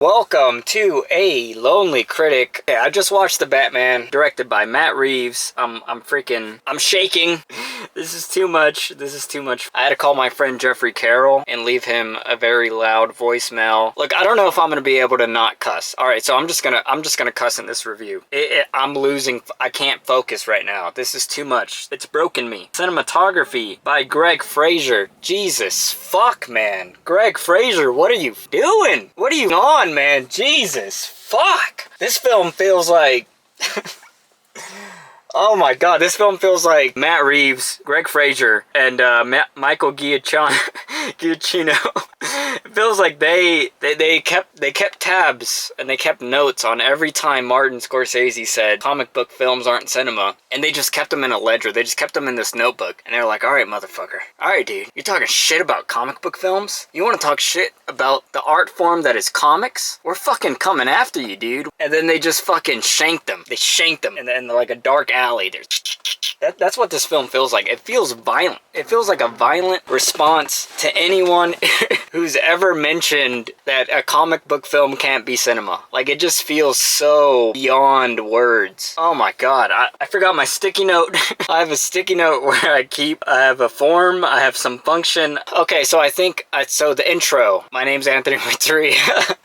Welcome to A Lonely Critic. Okay, I just watched The Batman, directed by Matt Reeves. I'm shaking. This is too much. I had to call my friend Jeffrey Carroll and leave him a very loud voicemail. Look, I don't know if I'm gonna be able to not cuss. All right, so I'm just gonna cuss in this review. I'm losing. I can't focus right now. This is too much. It's broken me. Cinematography by Greg Fraser. Jesus fuck, man. Greg Fraser, what are you doing? What are you on, man? Jesus fuck. This film feels like oh my god, this film feels like Matt Reeves, Greg Fraser, and Michael Giacchino. It feels like they kept tabs and they kept notes on every time Martin Scorsese said comic book films aren't cinema, and they just kept them in a ledger. They just kept them in this notebook, and they were like, all right, motherfucker. All right, dude, you're talking shit about comic book films? You want to talk shit about the art form that is comics? We're fucking coming after you, dude. And then they just fucking shanked them. They shanked them in like a dark alley. That's what this film feels like. It feels violent. It feels like a violent response to anyone who's ever mentioned that a comic book film can't be cinema. Like, it just feels so beyond words. Oh my god, I forgot my sticky note. I have a sticky note where I have a form, I have some function. Okay, so so the intro. My name's Anthony Vittori.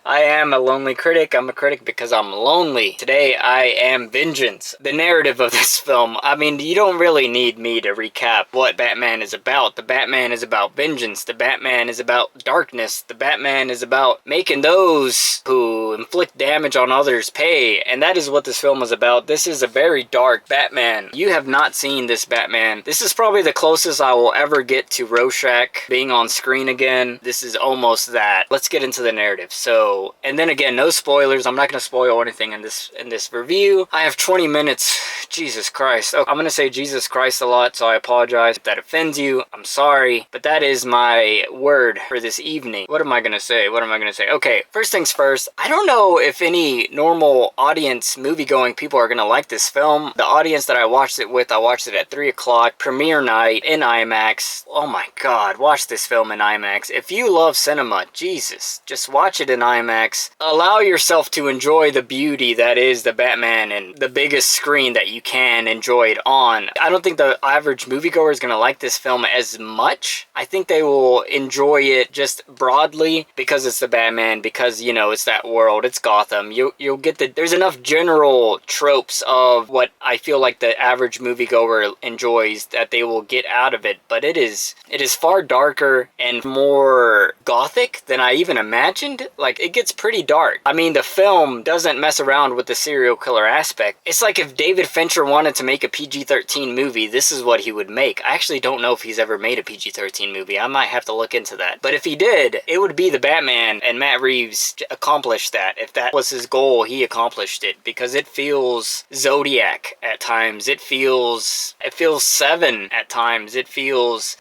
I am a lonely critic. I'm a critic because I'm lonely. Today, I am vengeance. The narrative of this film, I mean, you don't really need me to recap what Batman is about. The Batman is about vengeance. The Batman is about darkness. The Batman is about making those who inflict damage on others pay. And that is what this film is about. This is a very dark Batman. You have not seen this Batman. This is probably the closest I will ever get to Rorschach being on screen again. This is almost that. Let's get into the narrative. So, and then again, no spoilers. I'm not going to spoil anything in this review. I have 20 minutes. Jesus Christ. Oh, I'm going to say Jesus Christ a lot, so I apologize if that offends you. I'm sorry, but that is my word for this evening. What am I going to say? Okay, first things first. I don't know if any normal audience, movie-going people are going to like this film. The audience that I watched it with, I watched it at 3 o'clock, premiere night, in IMAX. Oh my god, watch this film in IMAX. If you love cinema, Jesus, just watch it in IMAX. Allow yourself to enjoy the beauty that is the Batman and the biggest screen that you can enjoy it on. I don't think the average moviegoer is going to like this film as much. I think they will enjoy it just broadly because it's the Batman, because, you know, it's that world, it's Gotham. You'll get there's enough general tropes of what I feel like the average moviegoer enjoys that they will get out of it, but it is far darker and more gothic than I even imagined. Like, it gets pretty dark. I mean, the film doesn't mess around with the serial killer aspect. It's like if David Fincher wanted to make a PG-13 movie, this is what he would make. I actually don't know if he's ever made a PG-13 movie. I might have to look into that. But if he did, it would be the Batman, and Matt Reeves accomplished that. If that was his goal, he accomplished it, because it feels Zodiac at times. It feels Seven at times.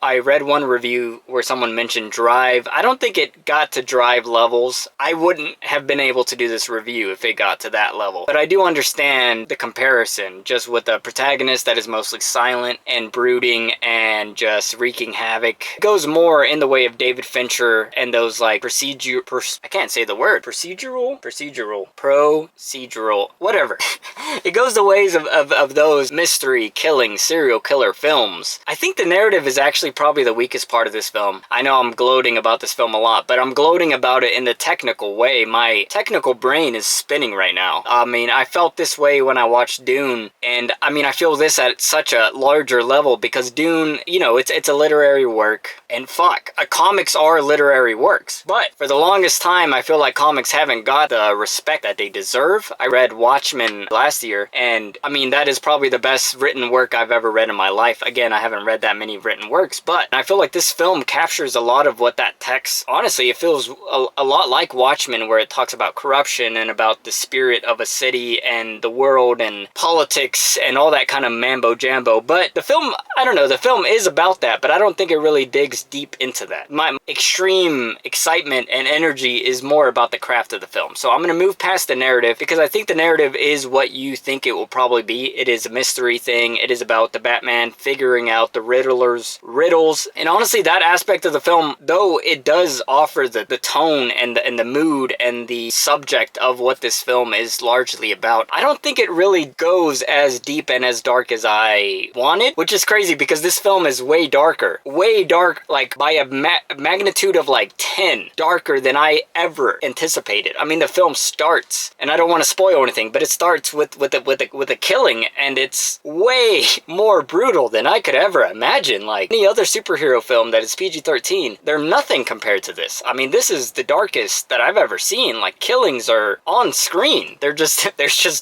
I read one review where someone mentioned Drive. I don't think it got to Drive levels. I wouldn't have been able to do this review if it got to that level. But I do understand the comparison, just with a protagonist that is mostly silent and brooding and just wreaking havoc. It goes more in the way of David Fincher and those like I can't say the word. Procedural, whatever. It goes the ways of those mystery killing serial killer films. I think the narrative is actually probably the weakest part of this film. I know I'm gloating about this film a lot, but I'm gloating about it in the technical way. My technical brain is spinning right now. I mean, I felt this way when I watched Dune, and I mean, I feel this at such a larger level because Dune, you know, it's a literary work, and fuck, comics are literary works. But for the longest time, I feel like comics haven't got the respect that they deserve. I read Watchmen last year, and I mean, that is probably the best written work I've ever read in my life. Again, I haven't read that many written works, but I feel like this film captures a lot of what that text, honestly, it feels a lot like Watchmen, where it talks about corruption and about the spirit of a city and the world and politics and all that kind of mambo jambo. But the film, I don't know, the film is about that, but I don't think it really digs deep into that. My extreme excitement and energy is more about the craft of the film. So I'm going to move past the narrative, because I think the narrative is what you think it will probably be. It is a mystery thing. It is about the Batman figuring out the Riddler's riddles. And honestly, that aspect of the film, though it does offer the tone and the mood and the subject of what this film is largely about, I don't think it really goes as deep and as dark as I wanted, which is crazy because this film is way darker. Way dark, like by a magnitude of like 10 darker than I ever anticipated. I mean, the film starts, and I don't want to spoil anything, but it starts with a killing, and it's way more brutal than I could ever imagine. Like any other superhero film that is PG-13, they're nothing compared to this. I mean, this is the darkest that I've ever seen. Like, killings are on screen. They're just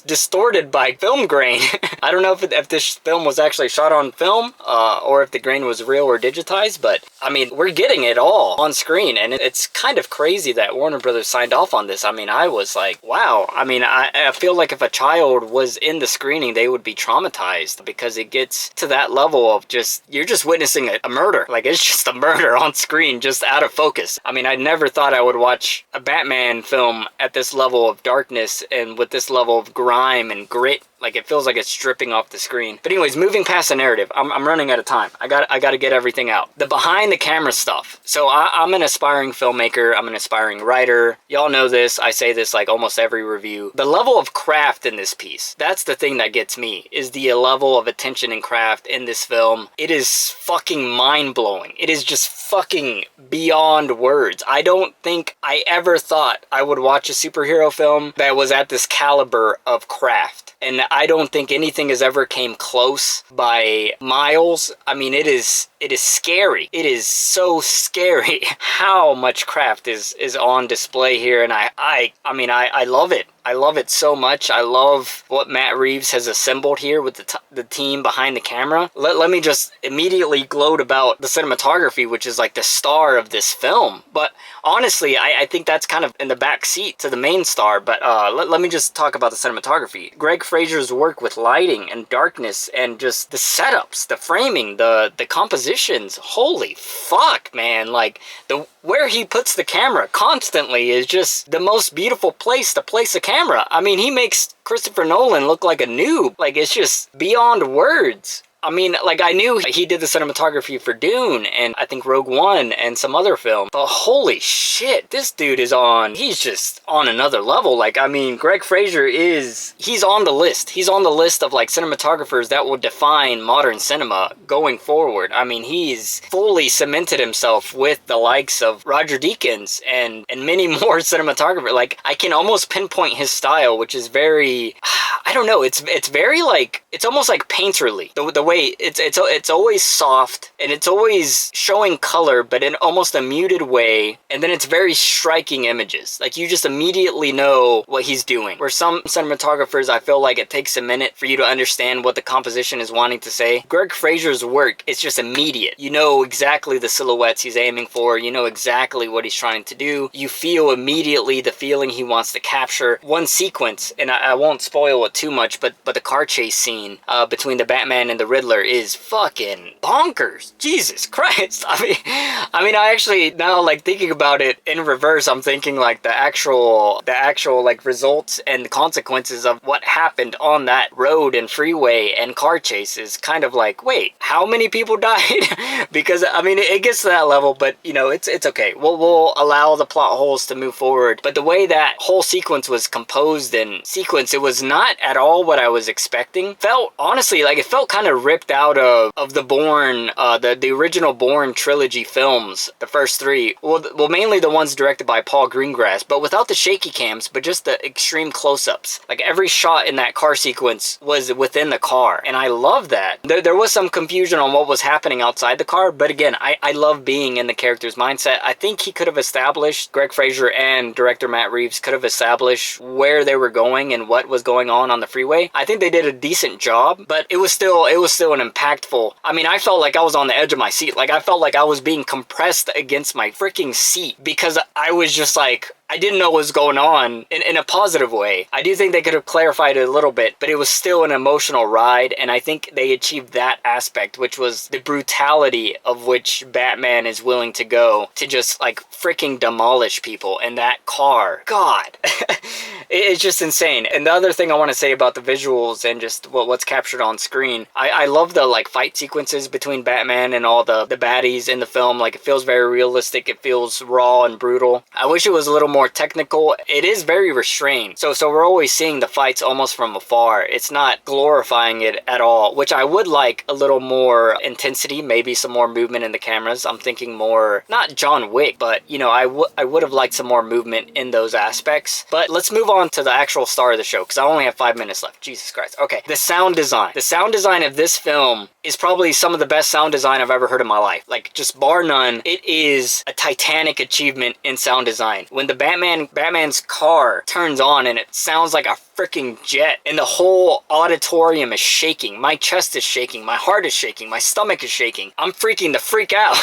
distorted by film grain. I don't know if this film was actually shot on film, or if the grain was real or digitized, but I mean, we're getting it all on screen, and it's kind of crazy that Warner Brothers signed off on this. I mean, I was like, wow. I mean, I feel like if a child was in the screening, they would be traumatized, because it gets to that level of you're just witnessing a murder. Like, it's just a murder on screen, just out of focus. I mean, I never thought I would watch a Batman film at this level of darkness and with this level of grime and grit. Like, it feels like it's dripping off the screen. But anyways, moving past the narrative, I'm running out of time. I got to get everything out. The behind the camera stuff. So I'm an aspiring filmmaker. I'm an aspiring writer. Y'all know this. I say this like almost every review. The level of craft in this piece, that's the thing that gets me, is the level of attention and craft in this film. It is fucking mind-blowing. It is just fucking beyond words. I don't think I ever thought I would watch a superhero film that was at this caliber of craft. And I don't think anything has ever came close by miles. I mean, it is scary. It is so scary how much craft is on display here. And I mean, I love it. I love it so much. I love what Matt Reeves has assembled here with the team behind the camera. Let me just immediately gloat about the cinematography, which is like the star of this film. But honestly, I think that's kind of in the back seat to the main star. But let me just talk about the cinematography. Greg Fraser's work with lighting and darkness and just the setups, the framing, the compositions. Holy fuck, man. Like, where he puts the camera constantly is just the most beautiful place to place a camera. I mean, he makes Christopher Nolan look like a noob. Like, it's just beyond words. I mean, like, I knew he did the cinematography for Dune and I think Rogue One and some other film, but holy shit, this dude he's just on another level. Like, I mean, Greg Fraser he's on the list. He's on the list of, like, cinematographers that will define modern cinema going forward. I mean, he's fully cemented himself with the likes of Roger Deakins and many more cinematographers. Like, I can almost pinpoint his style, which is very, I don't know, it's very, like, it's almost like painterly. The way it's always soft and it's always showing color, but in almost a muted way, and then it's very striking images. Like, you just immediately know what he's doing. Where some cinematographers, I feel like it takes a minute for you to understand what the composition is wanting to say. Greg Fraser's work is just immediate. You know exactly the silhouettes he's aiming for. You know exactly what he's trying to do. You feel immediately the feeling he wants to capture. One sequence, and I won't spoil it too much, but the car chase scene between the Batman and the Riddler is fucking bonkers. Jesus Christ. I mean, I actually now, like, thinking about it in reverse, I'm thinking like the actual like results and consequences of what happened on that road and freeway and car chase is kind of like, wait, how many people died? Because I mean, it gets to that level, but you know, it's okay. We'll allow the plot holes to move forward. But the way that whole sequence was composed and sequenced, it was not at all what I was expecting. Honestly, like, it felt kind of ripped out of the Bourne, the original Bourne trilogy films, the first three. Well, mainly the ones directed by Paul Greengrass, but without the shaky cams, but just the extreme close-ups. Like, every shot in that car sequence was within the car, and I love that. There was some confusion on what was happening outside the car, but again, I love being in the character's mindset. I think he could have established, Greg Fraser and director Matt Reeves could have established where they were going and what was going on the freeway. I think they did a decent job, but it was still an impactful. I mean, I felt like I was on the edge of my seat. Like, I felt like I was being compressed against my freaking seat because I was just like, I didn't know what was going on in a positive way. I do think they could have clarified it a little bit, but it was still an emotional ride, and I think they achieved that aspect, which was the brutality of which Batman is willing to go to just like freaking demolish people. And that car, God, it's just insane. And the other thing I want to say about the visuals and just what's captured on screen, I love the like fight sequences between Batman and all the baddies in the film. Like, it feels very realistic. It feels raw and brutal. I wish it was a little more technical. It is very restrained. So we're always seeing the fights almost from afar. It's not glorifying it at all, which I would like a little more intensity, maybe some more movement in the cameras. I'm thinking more, not John Wick, but you know, I would have liked some more movement in those aspects. But let's move on to the actual star of the show, because I only have 5 minutes left. Jesus Christ. Okay, the sound design. The sound design of this film is probably some of the best sound design I've ever heard in my life. Like, just bar none, it is a titanic achievement in sound design. When the Batman's car turns on and it sounds like a freaking jet and the whole auditorium is shaking. My chest is shaking. My heart is shaking. My stomach is shaking. I'm freaking the freak out.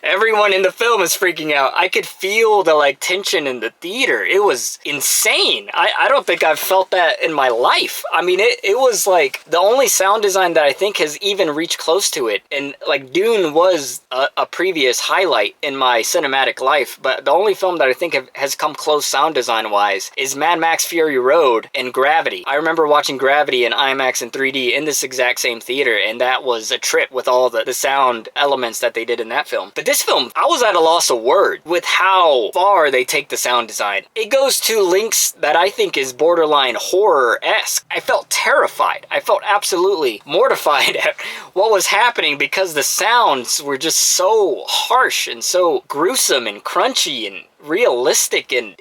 Everyone in the film is freaking out. I could feel the like tension in the theater. It was insane. I don't think I've felt that in my life. I mean, it was like the only sound design that I think has even reached close to it. And like, Dune was a previous highlight in my cinematic life, but the only film that I think has come close sound design wise is Mad Max Fury Road and Gravity. I remember watching Gravity in IMAX and 3D in this exact same theater, and that was a trip with all the sound elements that they did in that film. But this film, I was at a loss of word with how far they take the sound design. It goes to links that I think is borderline horror-esque. I felt terrified. I felt absolutely mortified at what was happening because the sounds were just so harsh and so gruesome and crunchy and realistic and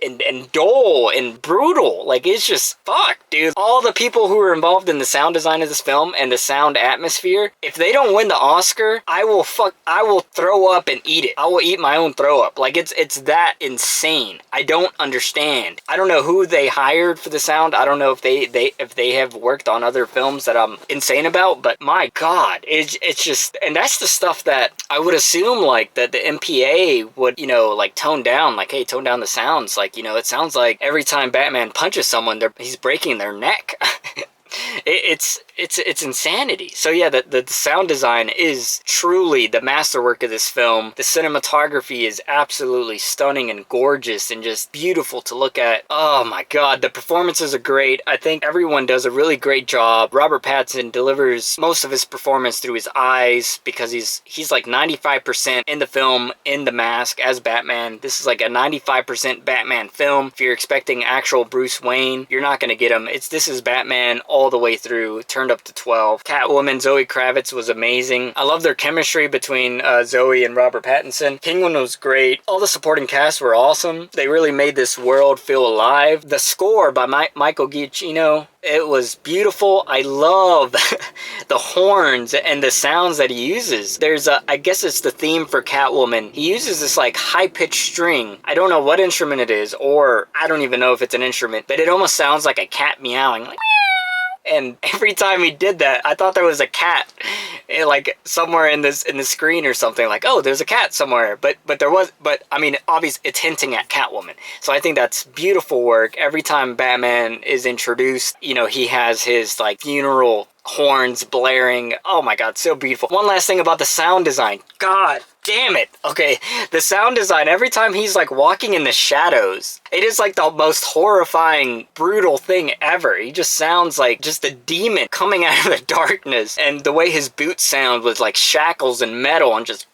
dull and brutal. Like, it's just fuck, dude. All the people who were involved in the sound design of this film and the sound atmosphere, if they don't win the Oscar, I will throw up and eat it. I will eat my own throw up. Like, it's that insane. I don't understand. I don't know who they hired for the sound. I don't know if they have worked on other films that I'm insane about, but my God, it's just, and that's the stuff that I would assume like that the MPA would, you know, like tone down. Like, hey, tone down the sounds. Like, you know, it sounds like every time Batman punches someone, he's breaking their neck. It's insanity. So yeah, the sound design is truly the masterwork of this film. The cinematography is absolutely stunning and gorgeous and just beautiful to look at. Oh my God, the performances are great. I think everyone does a really great job. Robert Pattinson delivers most of his performance through his eyes because he's like 95% in the film in the mask as Batman. This is like a 95% Batman film. If you're expecting actual Bruce Wayne, you're not gonna get him. This is Batman all the way through, turned up to 12. Catwoman, Zoe Kravitz was amazing. I love their chemistry between Zoe and Robert Pattinson. Penguin was great. All the supporting cast were awesome. They really made this world feel alive. The score by Michael Giacchino, it was beautiful. I love the horns and the sounds that he uses. There's I guess it's the theme for Catwoman. He uses this like high-pitched string. I don't know what instrument it is, or I don't even know if it's an instrument, but it almost sounds like a cat meowing. Like, and every time he did that, I thought there was a cat, like somewhere in the screen or something. Like, oh, there's a cat somewhere, but there was. But I mean, obviously, it's hinting at Catwoman. So I think that's beautiful work. Every time Batman is introduced, you know, he has his like funeral horns blaring. Oh my God, so beautiful. One last thing about the sound design. God damn it. Okay, the sound design, every time he's like walking in the shadows, it is like the most horrifying, brutal thing ever. He just sounds like just a demon coming out of the darkness. And the way his boots sound with like shackles and metal and just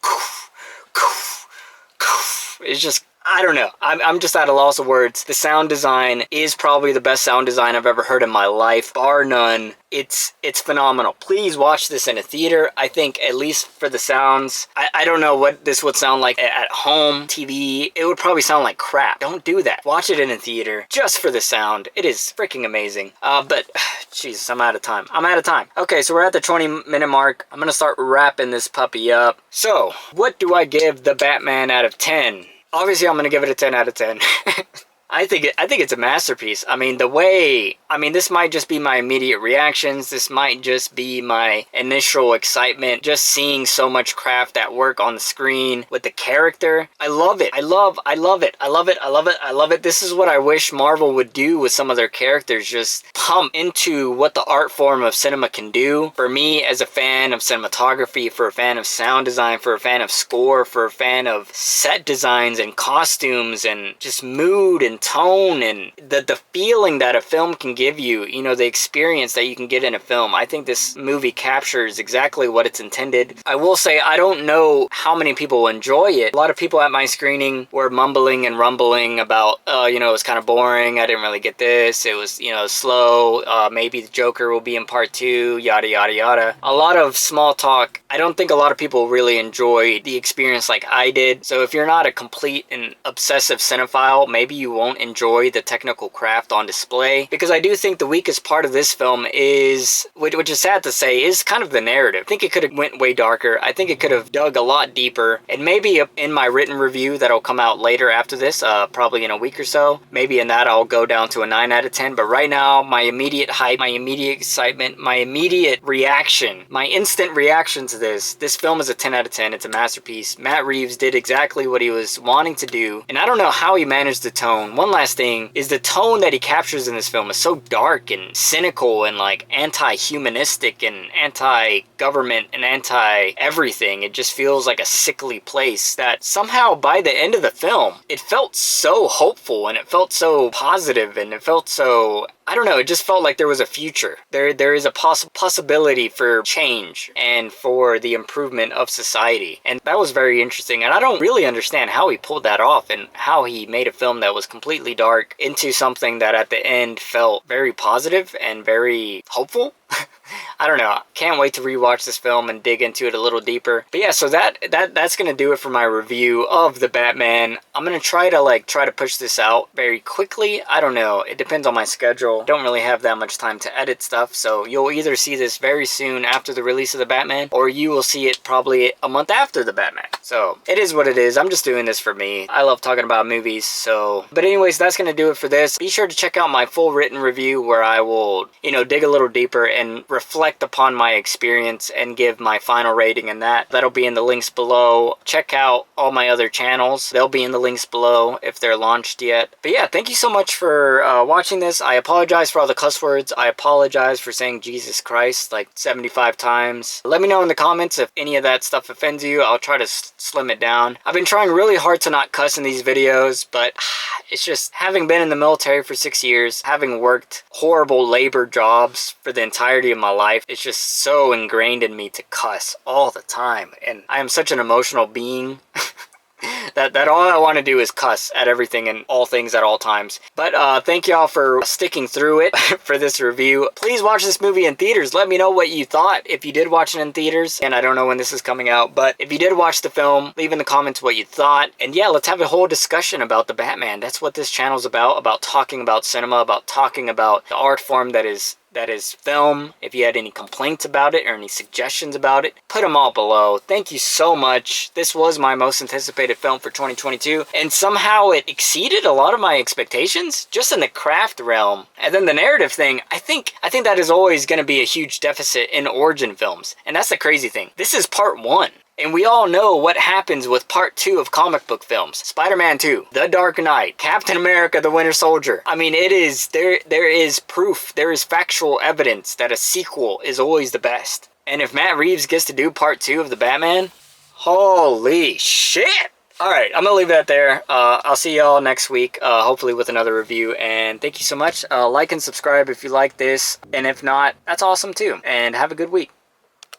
it's just, I don't know. I'm just at a loss of words. The sound design is probably the best sound design I've ever heard in my life, bar none. It's phenomenal. Please watch this in a theater. I think at least for the sounds, I don't know what this would sound like at home TV. It would probably sound like crap. Don't do that. Watch it in a theater just for the sound. It is freaking amazing. But Jesus, I'm out of time. Okay, so we're at the 20-minute mark. I'm gonna start wrapping this puppy up. So, what do I give the Batman out of 10? Obviously, I'm going to give it a 10 out of 10. I think it's a masterpiece. I mean, this might just be my immediate reactions. This might just be my initial excitement, just seeing so much craft at work on the screen with the character. I love it. I love it. I love it. I love it. This is what I wish Marvel would do with some of their characters. Just pump into what the art form of cinema can do. For me, as a fan of cinematography, for a fan of sound design, for a fan of score, for a fan of set designs and costumes and just mood and tone and the feeling that a film can give you, you know, the experience that you can get in a film. I think this movie captures exactly what it's intended. I will say, I don't know how many people enjoy it. A lot of people at my screening were mumbling and rumbling about, you know, it was kind of boring. I didn't really get this. It was, you know, slow. Maybe the Joker will be in part 2, yada, yada, yada. A lot of small talk. I don't think a lot of people really enjoy the experience like I did. So if you're not a complete and obsessive cinephile, maybe you won't enjoy the technical craft on display, because I do think the weakest part of this film is, which is sad to say, is kind of the narrative. I think it could have went way darker. I think it could have dug a lot deeper, and maybe in my written review that'll come out later after this, probably in a week or so, maybe in that I'll go down to a 9 out of 10. But right now, my immediate hype, my immediate excitement, my immediate reaction, my instant reaction to this film is a 10 out of 10. It's a masterpiece. Matt Reeves did exactly what he was wanting to do, and I don't know how he managed the tone. One last thing is the tone that he captures in this film is so dark and cynical and like anti-humanistic and anti-government and anti-everything. It just feels like a sickly place that somehow by the end of the film, it felt so hopeful and it felt so positive and it felt so, I don't know, it just felt like there was a future. There is a possibility for change and for the improvement of society. And that was very interesting. And I don't really understand how he pulled that off and how he made a film that was completely dark into something that at the end felt very positive and very hopeful. I don't know. Can't wait to rewatch this film and dig into it a little deeper. But yeah, so that's gonna do it for my review of the Batman. I'm gonna try to push this out very quickly. I don't know. It depends on my schedule. Don't really have that much time to edit stuff, so you'll either see this very soon after the release of the Batman, or you will see it probably a month after the Batman. So it is what it is. I'm just doing this for me. I love talking about movies. So, but anyways, that's gonna do it for this. Be sure to check out my full written review where I will, you know, dig a little deeper and reflect upon my experience and give my final rating and that'll be in the links below. Check out all my other channels. They'll be in the links below if they're launched yet. But yeah, thank you so much for watching this. I apologize for all the cuss words. I apologize for saying Jesus Christ like 75 times. Let me know in the comments if any of that stuff offends you. I'll try to slim it down. I've been trying really hard to not cuss in these videos, but it's just, having been in the military for 6 years, having worked horrible labor jobs for the entirety of my life, it's just so ingrained in me to cuss all the time. And I am such an emotional being that all I want to do is cuss at everything and all things at all times. But thank y'all for sticking through it for this review. Please watch this movie in theaters. Let me know what you thought if you did watch it in theaters. And I don't know when this is coming out, but if you did watch the film, leave in the comments what you thought. And yeah, let's have a whole discussion about the Batman. That's what this channel's about talking about cinema, about talking about the art form that is film. If you had any complaints about it or any suggestions about it, put them all below. Thank you so much. This was my most anticipated film for 2022, and somehow it exceeded a lot of my expectations just in the craft realm. And then the narrative thing, I think that is always going to be a huge deficit in origin films. And that's the crazy thing. This is part 1. And we all know what happens with part 2 of comic book films. Spider-Man 2, The Dark Knight, Captain America, The Winter Soldier. I mean, there is proof, there is factual evidence that a sequel is always the best. And if Matt Reeves gets to do part 2 of the Batman, holy shit! Alright, I'm gonna leave that there. I'll see y'all next week, hopefully with another review. And thank you so much. Like and subscribe if you like this. And if not, that's awesome too. And have a good week.